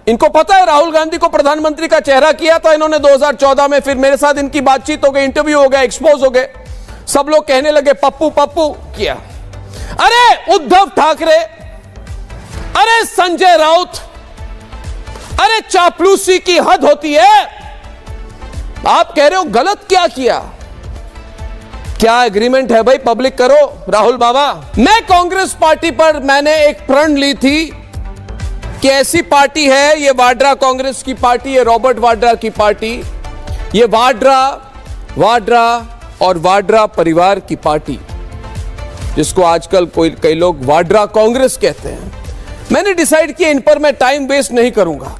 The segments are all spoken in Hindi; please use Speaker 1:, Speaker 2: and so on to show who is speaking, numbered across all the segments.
Speaker 1: इनको पता है राहुल गांधी को प्रधानमंत्री का चेहरा किया था इन्होंने 2014 में, फिर मेरे साथ इनकी बातचीत हो गई, इंटरव्यू हो गया, एक्सपोज हो गए, सब लोग कहने लगे पप्पू पप्पू किया। अरे उद्धव ठाकरे, अरे संजय राउत, अरे चापलूसी की हद होती है। आप कह रहे हो गलत क्या किया? क्या एग्रीमेंट है भाई, पब्लिक करो राहुल बाबा। मैं कांग्रेस पार्टी पर मैंने एक प्रण ली थी कि ऐसी पार्टी है, ये वाड्रा कांग्रेस की पार्टी है, रॉबर्ट वाड्रा की पार्टी, ये वाड्रा और वाड्रा परिवार की पार्टी, जिसको आजकल कई लोग वाड्रा कांग्रेस कहते हैं। मैंने डिसाइड किया इन पर मैं टाइम वेस्ट नहीं करूंगा।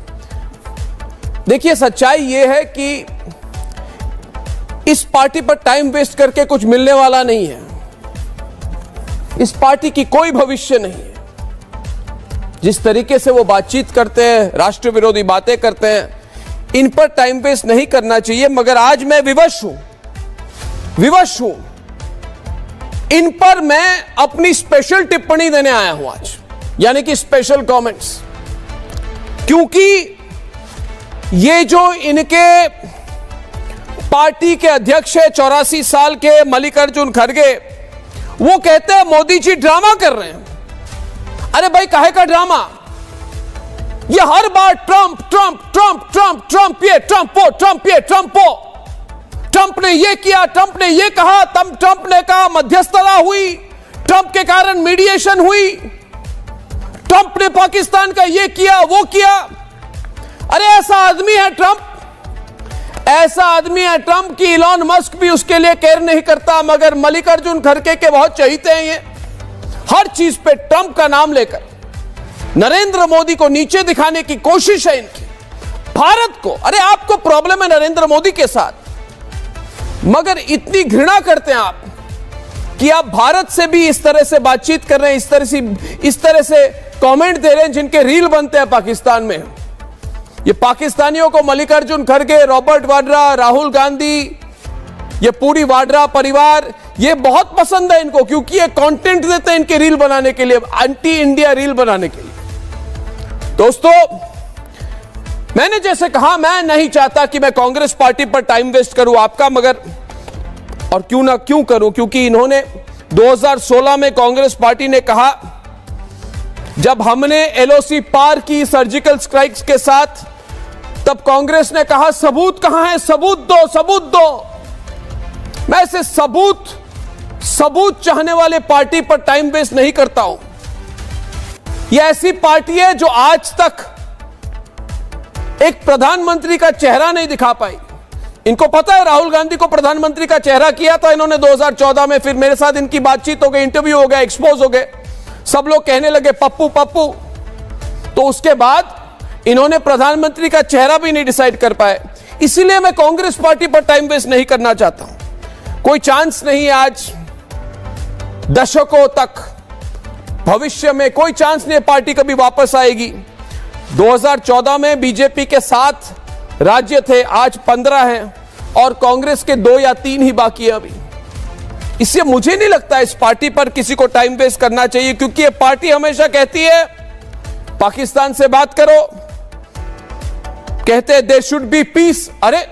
Speaker 1: देखिए सच्चाई ये है कि इस पार्टी पर टाइम वेस्ट करके कुछ मिलने वाला नहीं है। इस पार्टी की कोई भविष्य नहीं है। जिस तरीके से वो बातचीत करते हैं, राष्ट्र विरोधी बातें करते हैं, इन पर टाइम वेस्ट नहीं करना चाहिए। मगर आज मैं विवश हूं। इन पर मैं अपनी स्पेशल टिप्पणी देने आया हूं आज, यानी कि स्पेशल कमेंट्स, क्योंकि ये जो इनके पार्टी के अध्यक्ष है 84 साल के मल्लिकार्जुन खड़गे, वो कहते हैं मोदी जी ड्रामा कर रहे हैं। अरे भाई काहे का ड्रामा? ये हर बार Trump Trump Trump Trump Trump ये ट्रंप वो, ट्रंप ने ये किया, ट्रंप ने ये कहा, तब ट्रंप ने कहा मध्यस्थता हुई, ट्रंप के कारण मीडिएशन हुई, ट्रंप ने पाकिस्तान का ये किया वो किया। अरे ऐसा आदमी है ट्रंप की इलॉन मस्क भी उसके लिए केयर नहीं करता, मगर मल्लिकार्जुन खड़गे के बहुत चहीते हैं ये। हर चीज पे ट्रंप का नाम लेकर नरेंद्र मोदी को नीचे दिखाने की कोशिश है इनकी, भारत को। अरे आपको प्रॉब्लम है नरेंद्र मोदी के साथ, मगर इतनी घृणा करते हैं आप कि आप भारत से भी इस तरह से बातचीत कर रहे हैं, इस तरह से कमेंट दे रहे हैं जिनके रील बनते हैं पाकिस्तान में। ये पाकिस्तानियों को मल्लिकार्जुन खड़गे, रॉबर्ट वाड्रा, राहुल गांधी, ये पूरी वाड्रा परिवार, ये बहुत पसंद है इनको, क्योंकि ये कंटेंट देते हैं इनके रील बनाने के लिए, एंटी इंडिया रील बनाने के लिए। दोस्तों, मैंने जैसे कहा, मैं नहीं चाहता कि मैं कांग्रेस पार्टी पर टाइम वेस्ट करूं आपका, मगर और क्यों करूं, क्योंकि इन्होंने 2016 में कांग्रेस पार्टी ने कहा, जब हमने एलओसी पार की सर्जिकल स्ट्राइक्स के साथ, तब कांग्रेस ने कहा सबूत कहां है, सबूत दो। मैं ऐसे सबूत चाहने वाले पार्टी पर टाइम वेस्ट नहीं करता हूं। यह ऐसी पार्टी है जो आज तक एक प्रधानमंत्री का चेहरा नहीं दिखा पाई। इनको पता है राहुल गांधी को प्रधानमंत्री का चेहरा किया था इन्होंने 2014 में, फिर मेरे साथ इनकी बातचीत हो गई, इंटरव्यू हो गया, एक्सपोज हो गए, सब लोग कहने लगे पप्पू पप्पू। तो उसके बाद इन्होंने प्रधानमंत्री का चेहरा भी नहीं डिसाइड कर पाए। इसीलिए मैं कांग्रेस पार्टी पर टाइम वेस्ट नहीं करना चाहता हूं। कोई चांस नहीं है आज, दशकों तक, भविष्य में कोई चांस नहीं है पार्टी कभी वापस आएगी। 2014 में बीजेपी के 7 राज्य थे, आज 15 हैं, और कांग्रेस के 2 या 3 ही बाकी है अभी। इससे मुझे नहीं लगता इस पार्टी पर किसी को टाइम वेस्ट करना चाहिए, क्योंकि ये पार्टी हमेशा कहती है पाकिस्तान से बात करो, कहते हैं देयर शुड बी पीस। अरे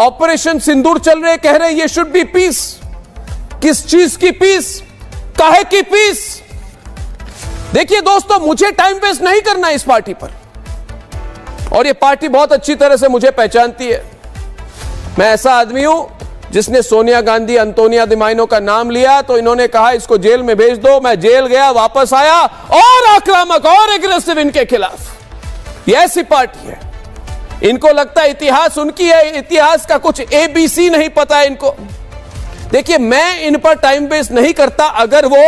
Speaker 1: ऑपरेशन सिंदूर चल रहे, कह रहे ये शुड बी पीस। किस चीज की पीस, काहे की पीस? देखिए दोस्तों, मुझे टाइम वेस्ट नहीं करना इस पार्टी पर, और ये पार्टी बहुत अच्छी तरह से मुझे पहचानती है। मैं ऐसा आदमी हूं जिसने सोनिया गांधी, अंतोनिया दिमाइनो का नाम लिया तो इन्होंने कहा इसको जेल में भेज दो। मैं जेल गया, वापस आया और आक्रामक और एग्रेसिव इनके खिलाफ। ये ऐसी पार्टी है, इनको लगता है इतिहास उनकी है, इतिहास का कुछ ABC नहीं पता है इनको। देखिए, मैं इन पर टाइम वेस्ट नहीं करता अगर वो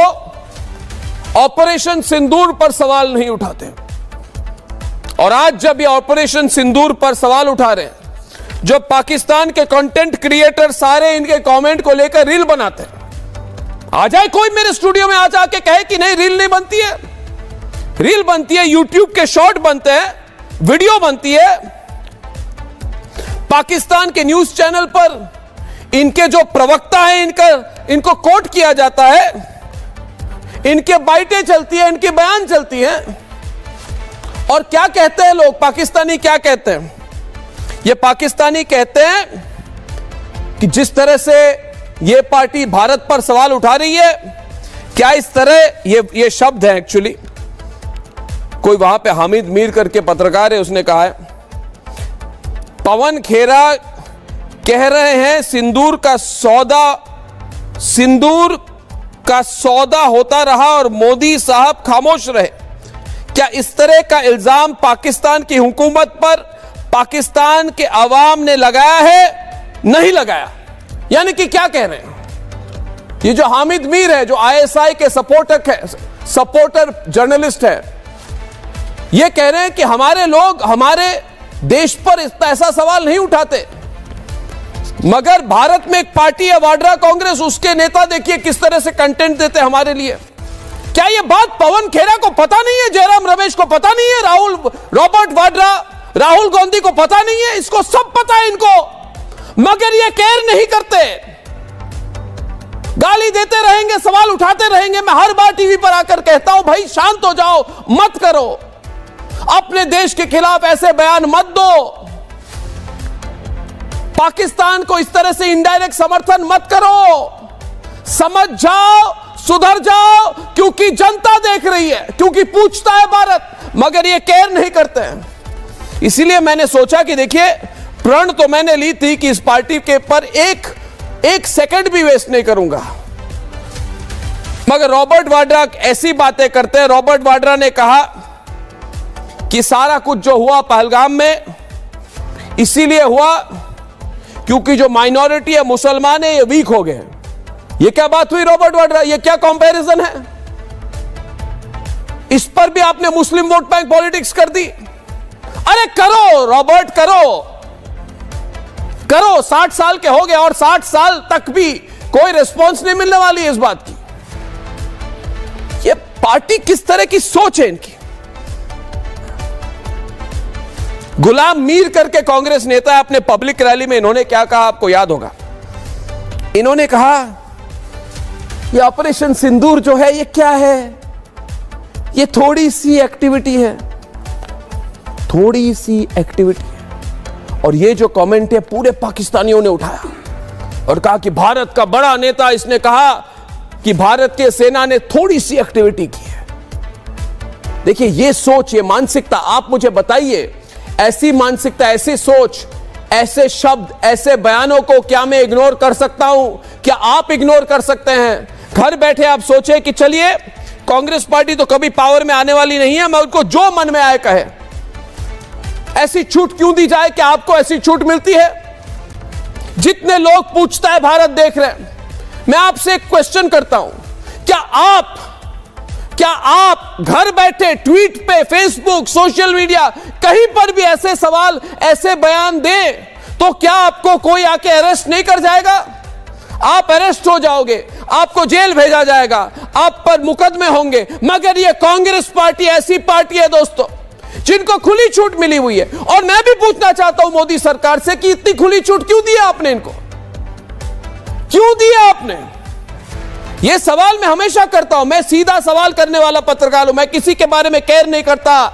Speaker 1: ऑपरेशन सिंदूर पर सवाल नहीं उठाते। और आज जब ये ऑपरेशन सिंदूर पर सवाल उठा रहे हैं, जो पाकिस्तान के कंटेंट क्रिएटर सारे इनके कमेंट को लेकर रील बनाते हैं, आ जाए कोई मेरे स्टूडियो में, आज आके कहे कि नहीं रील नहीं बनती है। रील बनती है, यूट्यूब के शॉर्ट बनते हैं, वीडियो बनती है। पाकिस्तान के न्यूज चैनल पर इनके जो प्रवक्ता हैं, इनको कोट किया जाता है, इनके बाइटें चलती है, इनके बयान चलती हैं, और क्या कहते हैं लोग, पाकिस्तानी क्या कहते हैं? ये पाकिस्तानी कहते हैं कि जिस तरह से ये पार्टी भारत पर सवाल उठा रही है, क्या इस तरह ये शब्द है एक्चुअली, कोई वहां पे हामिद मीर करके पत्रकार है, उसने कहा है, पवन खेरा कह रहे हैं सिंदूर का सौदा होता रहा और मोदी साहब खामोश रहे। क्या इस तरह का इल्जाम पाकिस्तान की हुकूमत पर पाकिस्तान के अवाम ने लगाया है? नहीं लगाया। यानी कि क्या कह रहे हैं, ये जो हामिद मीर है, जो आईएसआई के सपोर्टर जर्नलिस्ट है, ये कह रहे हैं कि हमारे लोग हमारे देश पर ऐसा सवाल नहीं उठाते, मगर भारत में एक पार्टी है वाड्रा कांग्रेस, उसके नेता देखिए किस तरह से कंटेंट देते हैं हमारे लिए। क्या ये बात पवन खेरा को पता नहीं है? जयराम रमेश को पता नहीं है? रॉबर्ट वाड्रा, राहुल गांधी को पता नहीं है? इसको सब पता है इनको, मगर ये केयर नहीं करते, गाली देते रहेंगे, सवाल उठाते रहेंगे। मैं हर बार टीवी पर आकर कहता हूं, भाई शांत हो जाओ, मत करो, अपने देश के खिलाफ ऐसे बयान मत दो, पाकिस्तान को इस तरह से इनडायरेक्ट समर्थन मत करो, समझ जाओ, सुधर जाओ, क्योंकि जनता देख रही है, क्योंकि पूछता है भारत, मगर ये केयर नहीं करते हैं। इसीलिए मैंने सोचा कि देखिए, प्रण तो मैंने ली थी कि इस पार्टी के पर एक सेकंड भी वेस्ट नहीं करूंगा, मगर रॉबर्ट वाड्रा ऐसी बातें करते हैं। रॉबर्ट वाड्रा ने कहा कि सारा कुछ जो हुआ पहलगाम में इसीलिए हुआ क्योंकि जो माइनॉरिटी है, मुसलमान है, ये वीक हो गए। ये क्या बात हुई रॉबर्ट वाड्रा? ये क्या कंपैरिजन है? इस पर भी आपने मुस्लिम वोट बैंक पॉलिटिक्स कर दी। अरे करो रॉबर्ट, करो 60 साल के हो गए और 60 साल तक भी कोई रिस्पॉन्स नहीं मिलने वाली है इस बात की। ये पार्टी किस तरह की सोच है इनकी? गुलाम मीर करके कांग्रेस नेता है, अपने पब्लिक रैली में इन्होंने क्या कहा आपको याद होगा। इन्होंने कहा ये ऑपरेशन सिंदूर जो है ये क्या है, ये थोड़ी सी एक्टिविटी है, थोड़ी सी एक्टिविटी है। और ये जो कमेंट है पूरे पाकिस्तानियों ने उठाया और कहा कि भारत का बड़ा नेता, इसने कहा कि भारत के सेना ने थोड़ी सी एक्टिविटी की है। देखिए ये सोच, ये मानसिकता, आप मुझे बताइए, ऐसी मानसिकता, ऐसी सोच, ऐसे शब्द, ऐसे बयानों को क्या मैं इग्नोर कर सकता हूं? क्या आप इग्नोर कर सकते हैं? घर बैठे आप सोचे कि चलिए कांग्रेस पार्टी तो कभी पावर में आने वाली नहीं है, मैं उनको जो मन में आए कहे। ऐसी छूट क्यों दी जाए? क्या आपको ऐसी छूट मिलती है? जितने लोग पूछता है भारत देख रहे हैं, मैं आपसे एक क्वेश्चन करता हूं, क्या आप घर बैठे ट्वीट पे, फेसबुक, सोशल मीडिया, कहीं पर भी ऐसे सवाल, ऐसे बयान दे तो क्या आपको कोई आके अरेस्ट नहीं कर जाएगा? आप अरेस्ट हो जाओगे, आपको जेल भेजा जाएगा, आप पर मुकदमे होंगे। मगर ये कांग्रेस पार्टी ऐसी पार्टी है दोस्तों जिनको खुली छूट मिली हुई है। और मैं भी पूछना चाहता हूं मोदी सरकार से कि इतनी खुली छूट क्यों दी है आपने इनको? क्यों दी है आपने? यह सवाल मैं हमेशा करता हूं। मैं सीधा सवाल करने वाला पत्रकार हूं, मैं किसी के बारे में केयर नहीं करता।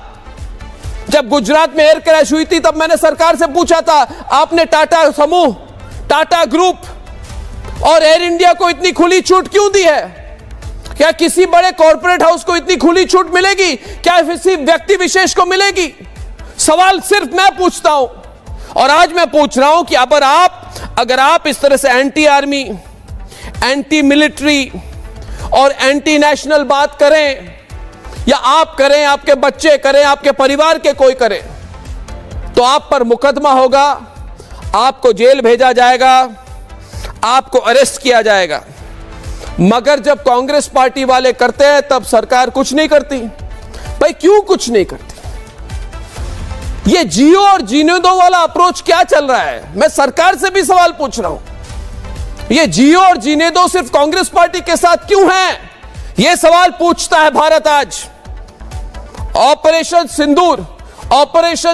Speaker 1: जब गुजरात में एयर क्रैश हुई थी तब मैंने सरकार से पूछा था, आपने टाटा समूह, टाटा ग्रुप और एयर इंडिया को इतनी खुली छूट क्यों दी है? क्या किसी बड़े कॉर्पोरेट हाउस को इतनी खुली छूट मिलेगी? क्या किसी व्यक्ति विशेष को मिलेगी? सवाल सिर्फ मैं पूछता हूं। और आज मैं पूछ रहा हूं कि अगर आप इस तरह से एंटी आर्मी, एंटी मिलिट्री और एंटी नेशनल बात करें, या आप करें, आपके बच्चे करें, आपके परिवार के कोई करें, तो आप पर मुकदमा होगा, आपको जेल भेजा जाएगा, आपको अरेस्ट किया जाएगा। मगर जब कांग्रेस पार्टी वाले करते हैं तब सरकार कुछ नहीं करती। भाई क्यों कुछ नहीं करती? ये जियो और जीने दो वाला अप्रोच क्या चल रहा है? मैं सरकार से भी सवाल पूछ रहा हूं। ये जियो और जीने दो सिर्फ कांग्रेस पार्टी के साथ क्यों है? यह सवाल पूछता है भारत आज। ऑपरेशन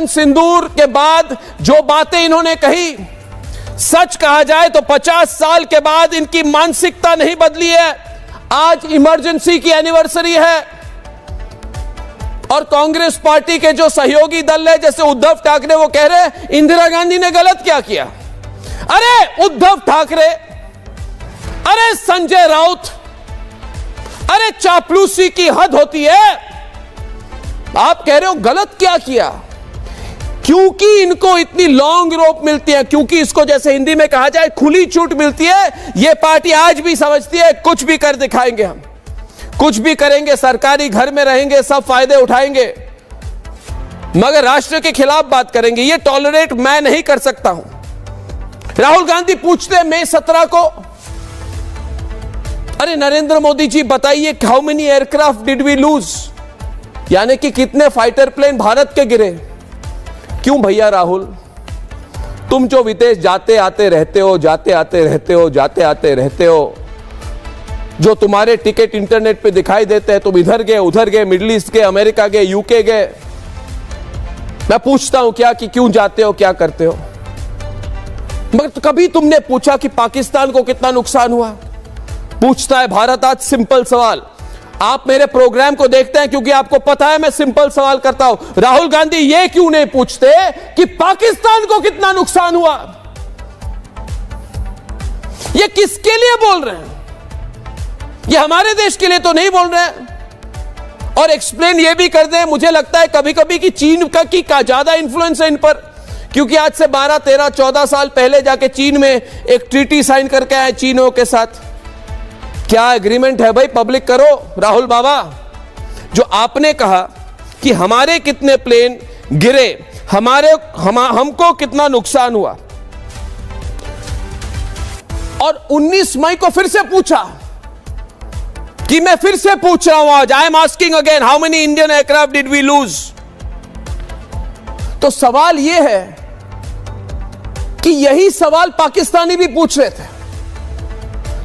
Speaker 1: सिंदूर के बाद जो बातें इन्होंने कही, सच कहा जाए तो 50 साल के बाद इनकी मानसिकता नहीं बदली है। आज इमरजेंसी की एनिवर्सरी है, और कांग्रेस पार्टी के जो सहयोगी दल है, जैसे उद्धव ठाकरे, वो कह रहे हैं इंदिरा गांधी ने गलत क्या किया। अरे उद्धव ठाकरे, अरे संजय राउत, अरे चापलूसी की हद होती है। आप कह रहे हो गलत क्या किया, क्योंकि इनको इतनी लॉन्ग रोप मिलती है, क्योंकि इसको जैसे हिंदी में कहा जाए खुली छूट मिलती है। यह पार्टी आज भी समझती है कुछ भी कर दिखाएंगे, हम कुछ भी करेंगे, सरकारी घर में रहेंगे, सब फायदे उठाएंगे, मगर राष्ट्र के खिलाफ बात करेंगे। यह टॉलरेट मैं नहीं कर सकता हूं। राहुल गांधी पूछते हैं मई 17 को, अरे नरेंद्र मोदी जी बताइए, how many aircraft did we lose, यानी कि कितने फाइटर प्लेन भारत के गिरे। क्यों भैया राहुल, तुम जो विदेश जाते आते रहते हो, जाते आते रहते हो, जो तुम्हारे टिकट इंटरनेट पे दिखाई देते हैं, तुम इधर गए उधर गए, मिडिल ईस्ट गए, अमेरिका गए, यूके गए, मैं पूछता हूं क्या कि क्यों जाते हो, क्या करते हो, मगर कभी तुमने पूछा कि पाकिस्तान को कितना नुकसान हुआ। पूछता है भारत आज सिंपल सवाल। आप मेरे प्रोग्राम को देखते हैं क्योंकि आपको पता है मैं सिंपल सवाल करता हूं। राहुल गांधी ये क्यों नहीं पूछते कि पाकिस्तान को कितना नुकसान हुआ। ये किसके लिए बोल रहे हैं, ये हमारे देश के लिए तो नहीं बोल रहे हैं। और एक्सप्लेन ये भी कर दें, मुझे लगता है कभी कभी कि चीन का ज्यादा इंफ्लुएंस है इन पर, क्योंकि आज से 12, 13, 14 साल पहले जाके चीन में एक ट्रीटी साइन करके आए चीनियों के साथ। क्या एग्रीमेंट है भाई, पब्लिक करो। राहुल बाबा, जो आपने कहा कि हमारे कितने प्लेन गिरे, हमको कितना नुकसान हुआ, और 19 मई को फिर से पूछा कि मैं फिर से पूछ रहा हूं आज, I am asking again, how many Indian aircraft did we lose. तो सवाल यह है कि यही सवाल पाकिस्तानी भी पूछ रहे थे।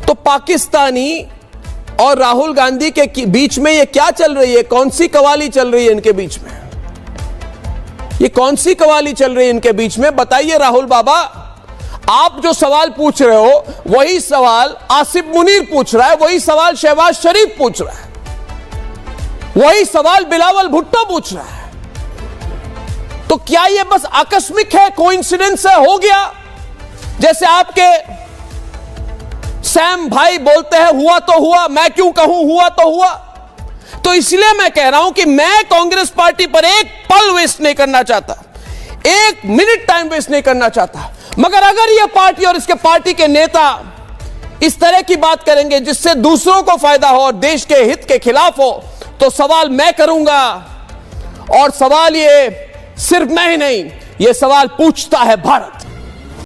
Speaker 1: तो पाकिस्तानी और राहुल गांधी के बीच में ये क्या चल रही है, कौन सी कवाली चल रही है इनके बीच में, ये कौन सी कवाली चल रही है इनके बीच में, बताइए राहुल बाबा। आप जो सवाल पूछ रहे हो वही सवाल आसिफ मुनीर पूछ रहा है, वही सवाल शहबाज शरीफ पूछ रहा है, वही सवाल बिलावल भुट्टो पूछ रहा है। तो क्या ये बस आकस्मिक है, कोइंसिडेंस है, हो गया? जैसे आपके सैम भाई बोलते हैं हुआ तो हुआ, मैं क्यों कहूं हुआ तो हुआ। तो इसलिए मैं कह रहा हूं कि मैं कांग्रेस पार्टी पर एक पल वेस्ट नहीं करना चाहता, एक मिनट टाइम वेस्ट नहीं करना चाहता, मगर अगर यह पार्टी और इसके पार्टी के नेता इस तरह की बात करेंगे जिससे दूसरों को फायदा हो और देश के हित के खिलाफ हो, तो सवाल मैं करूंगा। और सवाल ये सिर्फ मैं ही नहीं, यह सवाल पूछता है भारत।